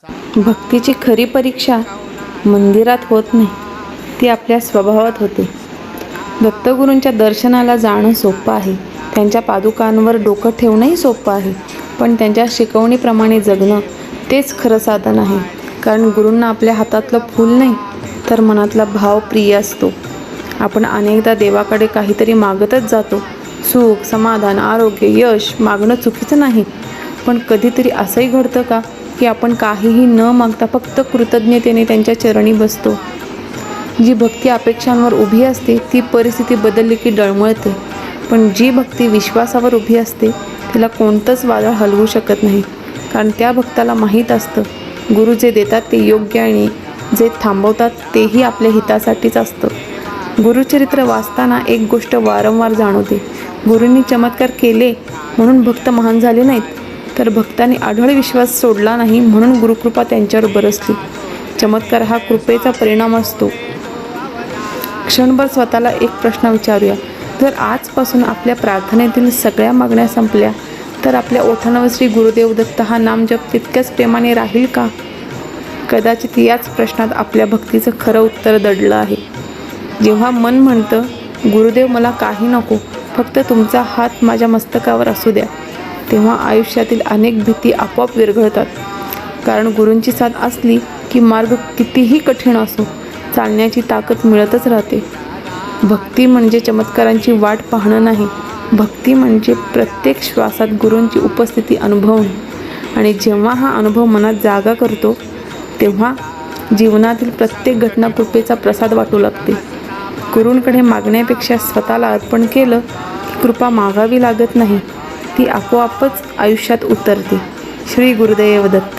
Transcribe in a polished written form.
भक्तीची खरी परीक्षा मंदिरात होत नाही, ती आपल्या स्वभावात होते. दत्तगुरूंच्या दर्शनाला जाणं सोपं आहे, त्यांच्या पादुकांवर डोकं ठेवणंही सोपं आहे, पण त्यांच्या शिकवणीप्रमाणे जगणं तेच खरं साधन आहे. कारण गुरूंना आपल्या हातातलं फूल नाही, तर मनातला भाव प्रिय असतो. आपण अनेकदा देवाकडे काहीतरी मागतच जातो. सुख, समाधान, आरोग्य, यश मागणं चुकीचं नाही, पण कधीतरी असंही घडतं का की आपण काहीही न मागता फक्त कृतज्ञतेने त्यांच्या चरणी बसतो. जी भक्ती अपेक्षांवर उभी असते ती परिस्थिती बदलली की डळमळते, पण जी भक्ती विश्वासावर उभी असते तिला कोणतंच वादळ हलवू शकत नाही. कारण त्या भक्ताला माहीत असतं, गुरु जे देतात ते योग्य आणि जे थांबवतात तेही आपल्या हितासाठीच असतं. गुरुचरित्र वाचताना एक गोष्ट वारंवार जाणवते. गुरूंनी चमत्कार केले म्हणून भक्त महान झाले नाहीत, तर भक्तांनी आढळ विश्वास सोडला नाही म्हणून गुरुकृपा त्यांच्यावर बरसली. चमत्कार हा कृपेचा परिणाम असतो. क्षणभर स्वतःला एक प्रश्न विचारूया, जर आजपासून आपल्या प्रार्थनेतील सगळ्या मागण्या संपल्या तर आपल्या ओठांवर श्री गुरुदेव दत्त हा नामजप तितक्याच प्रेमाने राहील का? कदाचित याच प्रश्नात आपल्या भक्तीचं खरं उत्तर दडलं आहे. जेव्हा मन म्हणतं, गुरुदेव मला काही नको, फक्त तुमचा हात माझ्या मस्तकावर असू द्या, तेव्हा आयुष्यातील अनेक भीती आपोआप विरघळतात. कारण गुरूंची साथ असली की मार्ग कितीही कठीण असो, चालण्याची ताकद मिळतच राहते. भक्ती म्हणजे चमत्कारांची वाट पाहणं नाही, भक्ती म्हणजे प्रत्येक श्वासात गुरूंची उपस्थिती अनुभवणे. आणि जेव्हा हा अनुभव मनात जागा करतो, तेव्हा जीवनातील प्रत्येक घटना कृपेचा प्रसाद वाटू लागते. गुरूंकडे मागण्यापेक्षा स्वतःला अर्पण केलं की कृपा मागावी लागत नाही, ती आपोआपच आयुष्यात उतरते. श्री गुरुदेव दत्त.